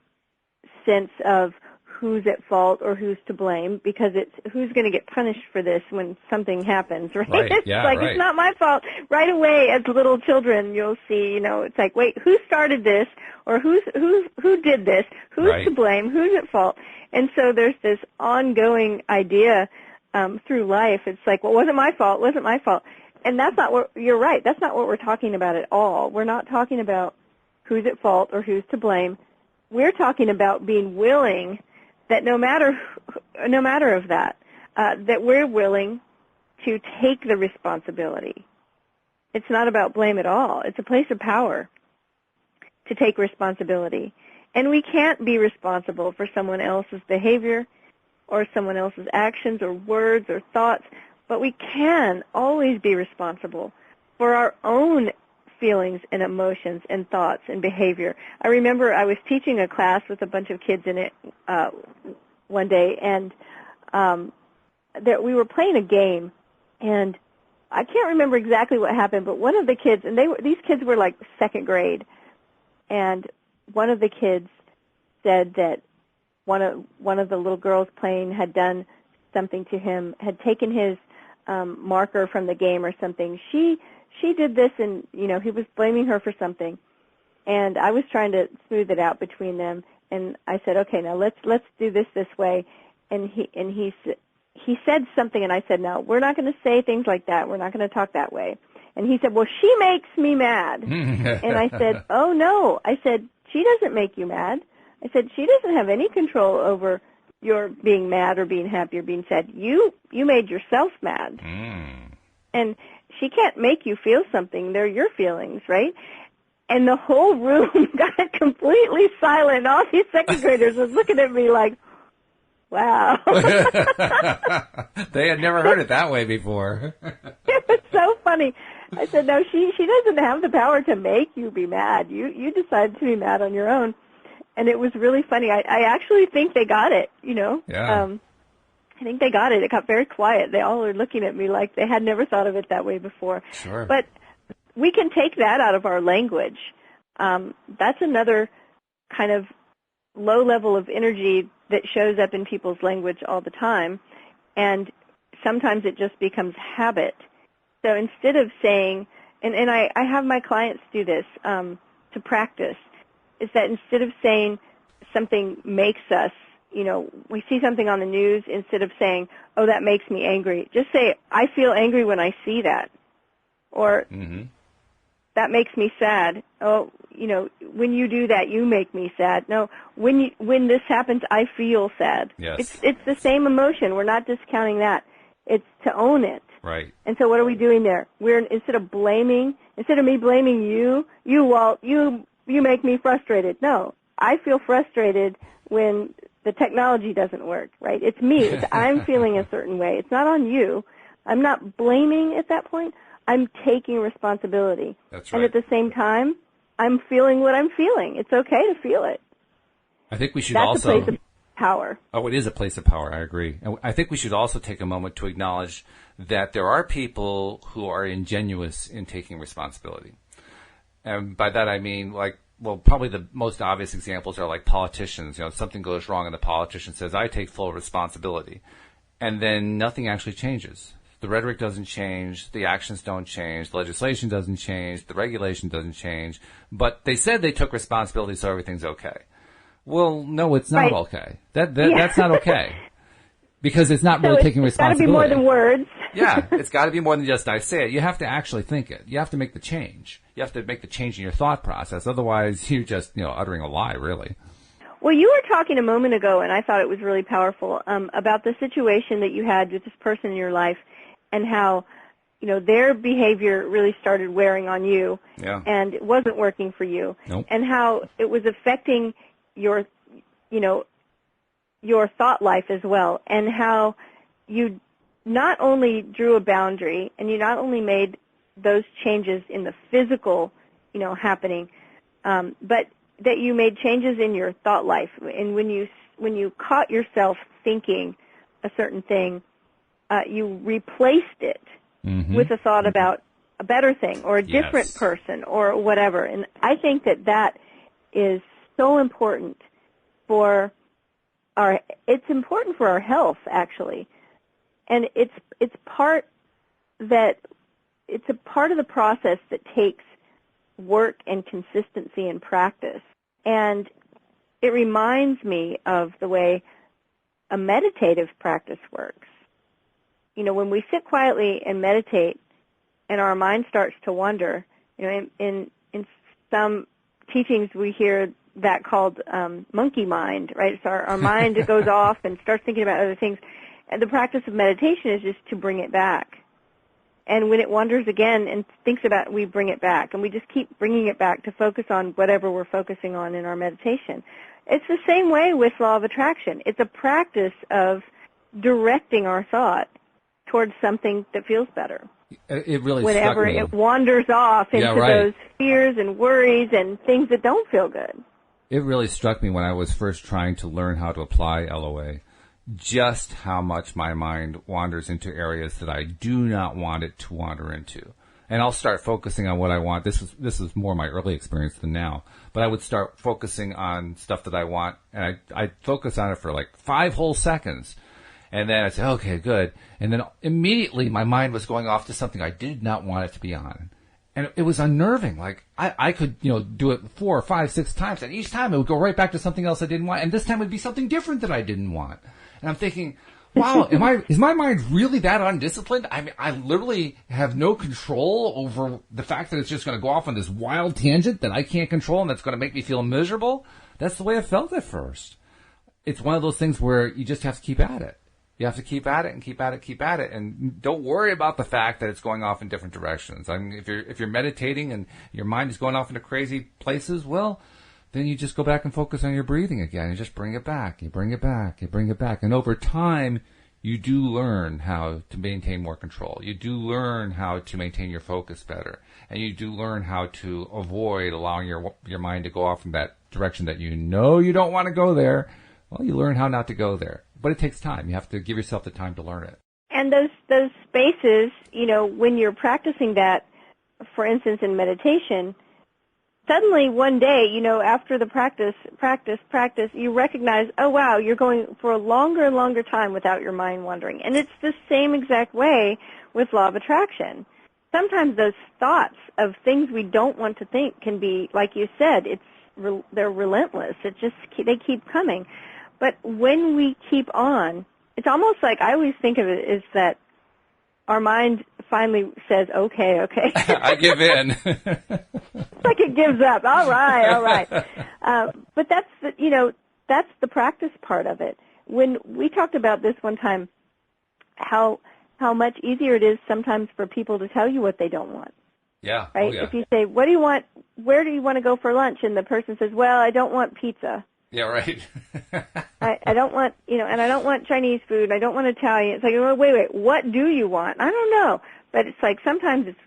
sense of who's at fault or who's to blame because it's who's going to get punished for this when something happens, right? It's it's not my fault. Right away, as little children, you'll see, you know, it's like, wait, who started this or who did this? Who's to blame? Who's at fault? And so there's this ongoing idea through life. It's like, well, wasn't my fault. And that's not what, you're right, that's not what we're talking about at all. We're not talking about who's at fault or who's to blame. We're talking about being willing that no matter of that, that we're willing to take the responsibility. It's not about blame at all. It's a place of power to take responsibility. And we can't be responsible for someone else's behavior or someone else's actions or words or thoughts, but we can always be responsible for our own feelings and emotions and thoughts and behavior. I remember I was teaching a class with a bunch of kids in it one day, and that we were playing a game, and I can't remember exactly what happened, but one of the kids, and these kids were like second grade, and one of the kids said that one of the little girls playing had done something to him, had taken his marker from the game or something. She did this, and, you know, he was blaming her for something. And I was trying to smooth it out between them. And I said, okay, now let's do this way. And he said something, and I said, no, we're not going to say things like that. We're not going to talk that way. And he said, well, she makes me mad. And I said, oh, no. I said, she doesn't make you mad. I said, she doesn't have any control over your being mad or being happy or being sad. You made yourself mad. And she can't make you feel something. They're your feelings, right? And the whole room got completely silent. All these second graders was looking at me like, wow.
They had never heard it that way before.
It was so funny. I said, no, she doesn't have the power to make you be mad. You decided to be mad on your own. And it was really funny. I actually think they got it, you know.
Yeah.
I think they got it. It got very quiet. They all were looking at me like they had never thought of it that way before.
Sure.
But we can take that out of our language. That's another kind of low level of energy that shows up in people's language all the time. And sometimes it just becomes habit. So instead of saying, and I have my clients do this to practice, is that instead of saying something makes us, you know, we see something on the news, instead of saying, oh, that makes me angry, just say, I feel angry when I see that. Or that makes me sad. Oh, when you do that, you make me sad. No, when this happens, I feel sad.
Yes.
It's the same emotion. We're not discounting that. It's to own it.
Right.
And so what are we doing there? Instead of me blaming you, Walt, you make me frustrated. No, I feel frustrated when the technology doesn't work, right? It's me. I'm feeling a certain way. It's not on you. I'm not blaming at that point. I'm taking responsibility.
That's right.
And at the same time, I'm feeling what I'm feeling. It's okay to feel it.
I think we should
That's a place of power.
Oh, it is a place of power. I agree. And I think we should also take a moment to acknowledge that there are people who are ingenuous in taking responsibility. And by that I mean, probably the most obvious examples are like politicians. Something goes wrong and the politician says, I take full responsibility. And then nothing actually changes. The rhetoric doesn't change, the actions don't change, the legislation doesn't change, the regulation doesn't change, but they said they took responsibility, so everything's okay. Well, no, it's not okay. That's not okay. Because it's not really taking responsibility.
It's got to be more than words.
Yeah, it's got to be more than just I say it. You have to actually think it. You have to make the change. You have to make the change in your thought process. Otherwise, you're just, uttering a lie, really.
Well, you were talking a moment ago, and I thought it was really powerful, about the situation that you had with this person in your life and how, their behavior really started wearing on you.
Yeah.
And it wasn't working for you.
Nope.
And how it was affecting your thought life as well, and how you not only drew a boundary and you not only made those changes in the physical, happening, but that you made changes in your thought life. And when you caught yourself thinking a certain thing, you replaced it with a thought about a better thing or a different person or whatever. And I think that is so important for it's important for our health, actually. And it's a part of the process that takes work and consistency and practice. And it reminds me of the way a meditative practice works. When we sit quietly and meditate and our mind starts to wander, in some teachings we hear that called monkey mind, right? So our mind goes off and starts thinking about other things. And the practice of meditation is just to bring it back. And when it wanders again and thinks about it, we bring it back. And we just keep bringing it back to focus on whatever we're focusing on in our meditation. It's the same way with law of attraction. It's a practice of directing our thought towards something that feels better.
It really
whenever
stuck me.
It wanders off into those fears and worries and things that don't feel good.
It really struck me when I was first trying to learn how to apply LOA, just how much my mind wanders into areas that I do not want it to wander into. And I'll start focusing on what I want. This was more my early experience than now. But I would start focusing on stuff that I want, and I'd focus on it for like 5 whole seconds. And then I'd say, okay, good. And then immediately my mind was going off to something I did not want it to be on. And it was unnerving. Like, I could, do it 4, 5, 6 times. And each time it would go right back to something else I didn't want. And this time it would be something different that I didn't want. And I'm thinking, wow, is my mind really that undisciplined? I mean, I literally have no control over the fact that it's just going to go off on this wild tangent that I can't control and that's going to make me feel miserable. That's the way I felt at first. It's one of those things where you just have to keep at it. You have to keep at it and keep at it, keep at it, and don't worry about the fact that it's going off in different directions. I mean, if you're meditating and your mind is going off into crazy places, well, then you just go back and focus on your breathing again and just bring it back. You bring it back. You bring it back. And over time, you do learn how to maintain more control. You do learn how to maintain your focus better. And you do learn how to avoid allowing your mind to go off in that direction that you know you don't want to go there. Well, you learn how not to go there. But it takes time. You have to give yourself the time to learn it.
And those spaces, when you're practicing that, for instance, in meditation, suddenly one day, after the practice, you recognize, oh, wow, you're going for a longer and longer time without your mind wandering. And it's the same exact way with law of attraction. Sometimes those thoughts of things we don't want to think can be, like you said, they're relentless. They keep coming. But when we keep on, it's almost like I always think of it as that our mind finally says, okay.
I give in.
It's like it gives up. All right. But that's the practice part of it. When we talked about this one time, how much easier it is sometimes for people to tell you what they don't want.
Yeah.
Right?
Oh, yeah.
If you say, what do you want? Where do you want to go for lunch? And the person says, well, I don't want pizza.
Yeah, right.
I don't want, and I don't want Chinese food. I don't want Italian. It's like, well, wait, what do you want? I don't know. But it's like sometimes it's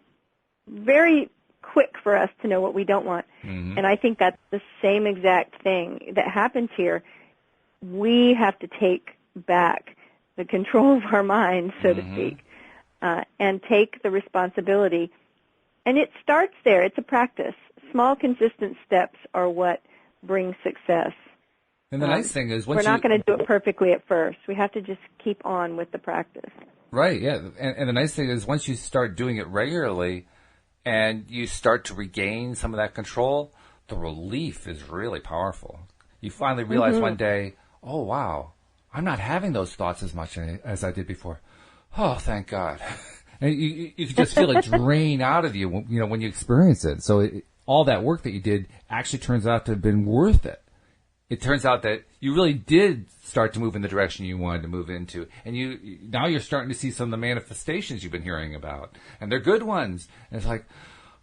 very quick for us to know what we don't want. Mm-hmm. And I think that's the same exact thing that happens here. We have to take back the control of our minds, so to speak, and take the responsibility. And it starts there. It's a practice. Small, consistent steps are what bring success.
And the nice thing is,
we're not going to do it perfectly at first. We have to just keep on with the practice.
Right, yeah. And the nice thing is, once you start doing it regularly and you start to regain some of that control, the relief is really powerful. You finally realize one day, oh, wow, I'm not having those thoughts as much as I did before. Oh, thank God. And you can just feel it drain out of you, when you experience it. So all that work that you did actually turns out to have been worth it. It turns out that you really did start to move in the direction you wanted to move into. And now you're starting to see some of the manifestations you've been hearing about. And they're good ones. And it's like,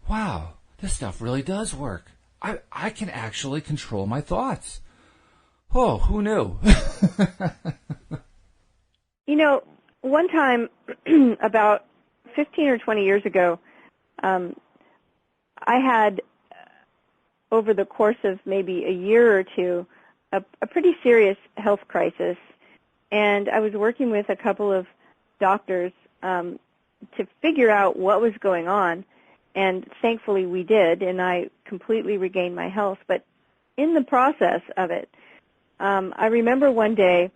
wow, this stuff really does work. I can actually control my thoughts. Oh, who knew?
One time, about 15 or 20 years ago, I had, over the course of maybe a year or two, a pretty serious health crisis. And I was working with a couple of doctors to figure out what was going on. And thankfully we did, and I completely regained my health. But in the process of it, I remember one day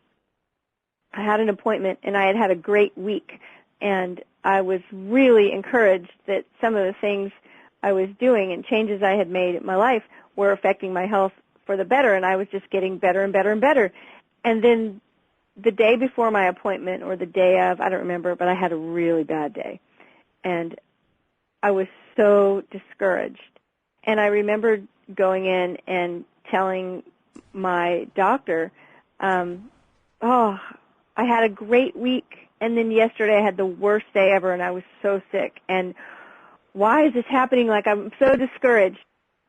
I had an appointment, and I had had a great week. And I was really encouraged that some of the things I was doing and changes I had made in my life were affecting my health for the better, and I was just getting better and better and better. And then the day before my appointment, or the day of, I don't remember, but I had a really bad day. And I was so discouraged. And I remember going in and telling my doctor, I had a great week, and then yesterday I had the worst day ever, and I was so sick. And why is this happening? Like, I'm so discouraged.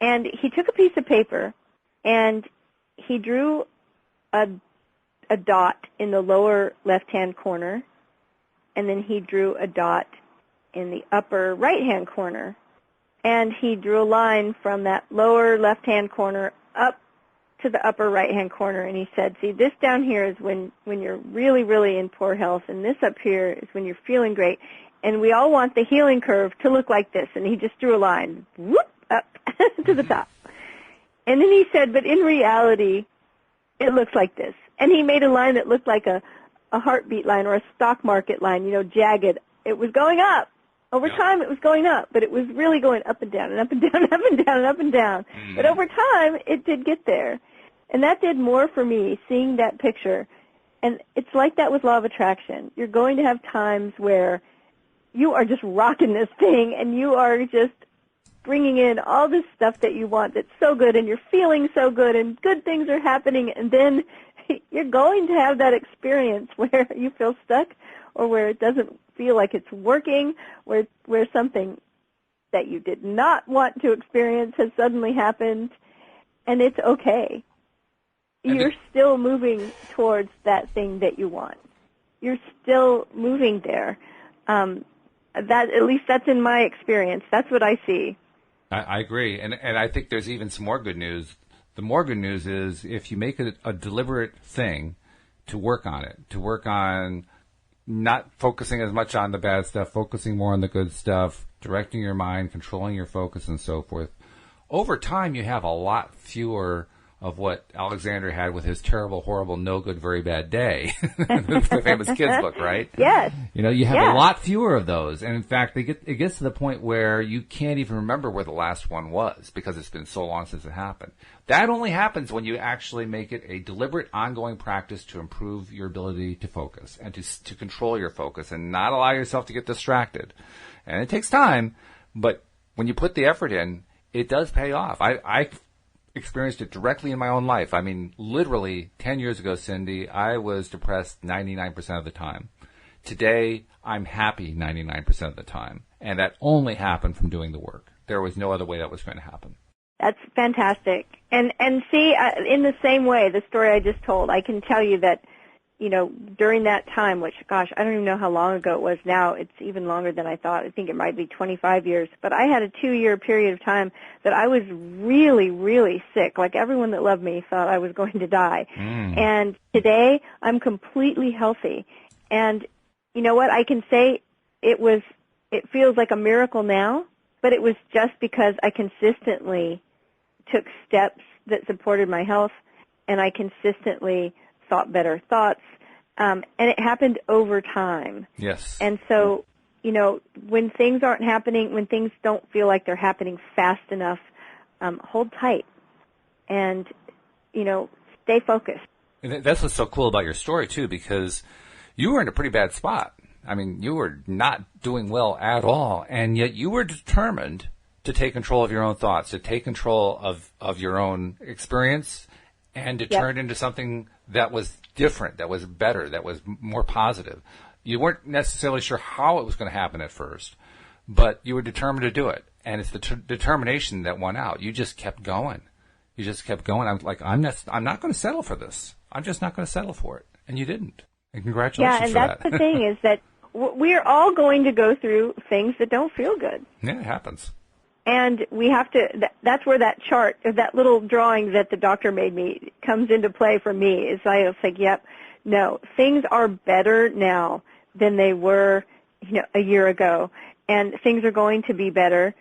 And he took a piece of paper, and he drew a dot in the lower left-hand corner, and then he drew a dot in the upper right-hand corner. And he drew a line from that lower left-hand corner up to the upper right-hand corner, and he said, see, this down here is when you're really, really in poor health, and this up here is when you're feeling great. And we all want the healing curve to look like this. And he just drew a line, whoop, up to the top. And then he said, but in reality, it looks like this. And he made a line that looked like a heartbeat line or a stock market line, jagged. It was going up. Over time, it was going up, but it was really going up and down and up and down and up and down and up and down. But over time, it did get there. And that did more for me, seeing that picture. And it's like that with law of attraction. You're going to have times where you are just rocking this thing, and you are just bringing in all this stuff that you want that's so good, and you're feeling so good, and good things are happening, and then you're going to have that experience where you feel stuck, or where it doesn't feel like it's working, where something that you did not want to experience has suddenly happened, and it's okay. You're still moving towards that thing that you want. You're still moving there. That, at least that's in my experience. That's what I see.
I agree. And I think there's even some more good news. The more good news is if you make it a deliberate thing to work on it, to work on not focusing as much on the bad stuff, focusing more on the good stuff, directing your mind, controlling your focus, and so forth. Over time, you have a lot fewer of what Alexander had with his terrible, horrible, no good, very bad day. The famous kids book, right?
Yes.
You have a lot fewer of those. And in fact, it gets to the point where you can't even remember where the last one was because it's been so long since it happened. That only happens when you actually make it a deliberate, ongoing practice to improve your ability to focus and to control your focus and not allow yourself to get distracted. And it takes time, but when you put the effort in, it does pay off. I experienced it directly in my own life. I mean, literally 10 years ago, Cindy, I was depressed 99% of the time. Today, I'm happy 99% of the time. And that only happened from doing the work. There was no other way that was going to happen.
That's fantastic. And see, in the same way, the story I just told, I can tell you that, during that time, which, gosh, I don't even know how long ago it was now. It's even longer than I thought. I think it might be 25 years. But I had a 2-year period of time that I was really, really sick. Like everyone that loved me thought I was going to die. And today, I'm completely healthy. And you know what? I can say it feels like a miracle now, but it was just because I consistently took steps that supported my health, and I consistently thought better thoughts, and it happened over time.
Yes.
And so, when things aren't happening, when things don't feel like they're happening fast enough, hold tight and, stay focused.
And that's what's so cool about your story, too, because you were in a pretty bad spot. I mean, you were not doing well at all, and yet you were determined to take control of your own thoughts, to take control of your own experience, and to turn it into something that was different, that was better, that was more positive. You weren't necessarily sure how it was going to happen at first, but you were determined to do it, and it's the determination that won out. You just kept going. You just kept going. I'm not going to settle for this. I'm just not going to settle for it, and you didn't. And congratulations for that.
Yeah, and that's the thing is that we're all going to go through things that don't feel good.
Yeah, it happens.
And we have to, that's where that chart, or that little drawing that the doctor made me comes into play for me, is I was like, yep, no, things are better now than they were, a year ago. And things are going to be better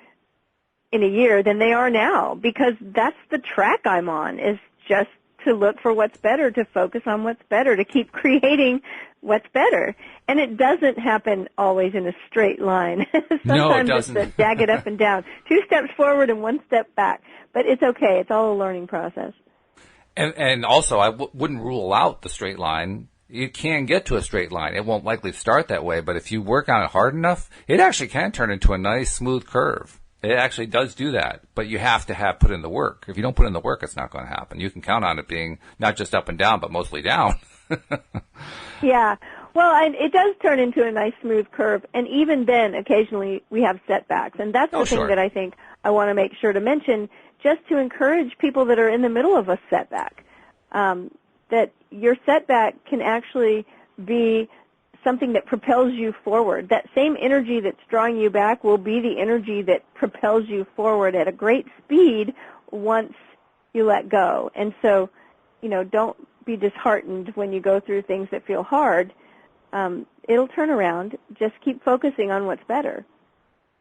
in a year than they are now, because that's the track I'm on, is just to look for what's better, to focus on what's better, to keep creating what's better. And it doesn't happen always in a straight line. Sometimes
no, it doesn't.
It's a jagged up and down. 2 steps forward and 1 step back. But it's okay. It's all a learning process.
And also, I wouldn't rule out the straight line. You can get to a straight line. It won't likely start that way, but if you work on it hard enough, it actually can turn into a nice, smooth curve. It actually does do that, but you have to put in the work. If you don't put in the work, it's not going to happen. You can count on it being not just up and down, but mostly down.
Yeah. Well, it does turn into a nice smooth curve, and even then, occasionally, we have setbacks. And that's the thing that I think I want to make sure to mention, just to encourage people that are in the middle of a setback, that your setback can actually be something that propels you forward. That same energy that's drawing you back will be the energy that propels you forward at a great speed once you let go. And so, don't be disheartened when you go through things that feel hard. It'll turn around. Just keep focusing on what's better.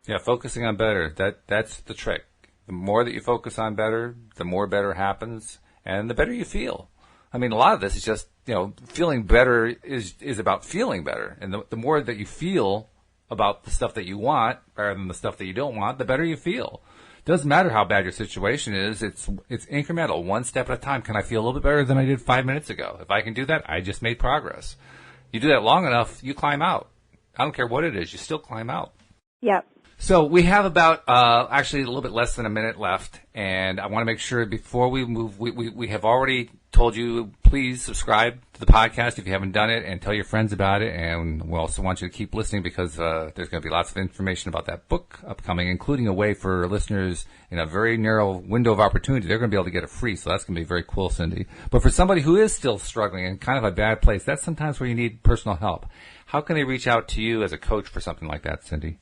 Yeah, focusing on better. That's the trick. The more that you focus on better, the more better happens, and the better you feel. I mean, a lot of this is just, feeling better is about feeling better. And the more that you feel about the stuff that you want rather than the stuff that you don't want, the better you feel. It doesn't matter how bad your situation is. It's incremental, 1 step at a time. Can I feel a little bit better than I did 5 minutes ago? If I can do that, I just made progress. You do that long enough, you climb out. I don't care what it is. You still climb out.
Yep.
So we have about actually a little bit less than a minute left, and I want to make sure before we move, we have already told you, please subscribe to the podcast if you haven't done it, and tell your friends about it. And we also want you to keep listening because there's going to be lots of information about that book upcoming, including a way for listeners in a very narrow window of opportunity. They're going to be able to get it free, so that's going to be very cool, Cindy. But for somebody who is still struggling in kind of a bad place, that's sometimes where you need personal help. How can they reach out to you as a coach for something like that, Cindy?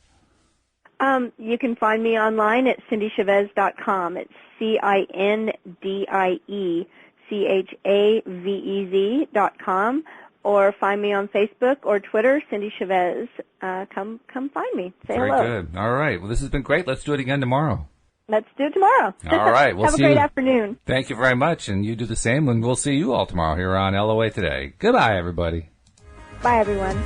You can find me online at cindychavez.com. It's CINDIECHAVEZ.com, or find me on Facebook or Twitter, Cindy Chavez. Come find me. Say hello.
Very good. All right. Well, this has been great. Let's do it again tomorrow.
Let's do it tomorrow.
All right. We'll
Have
see
a great
you.
afternoon.
Thank you very much, and you do the same, and we'll see you all tomorrow here on LOA Today. Goodbye, everybody.
Bye, everyone.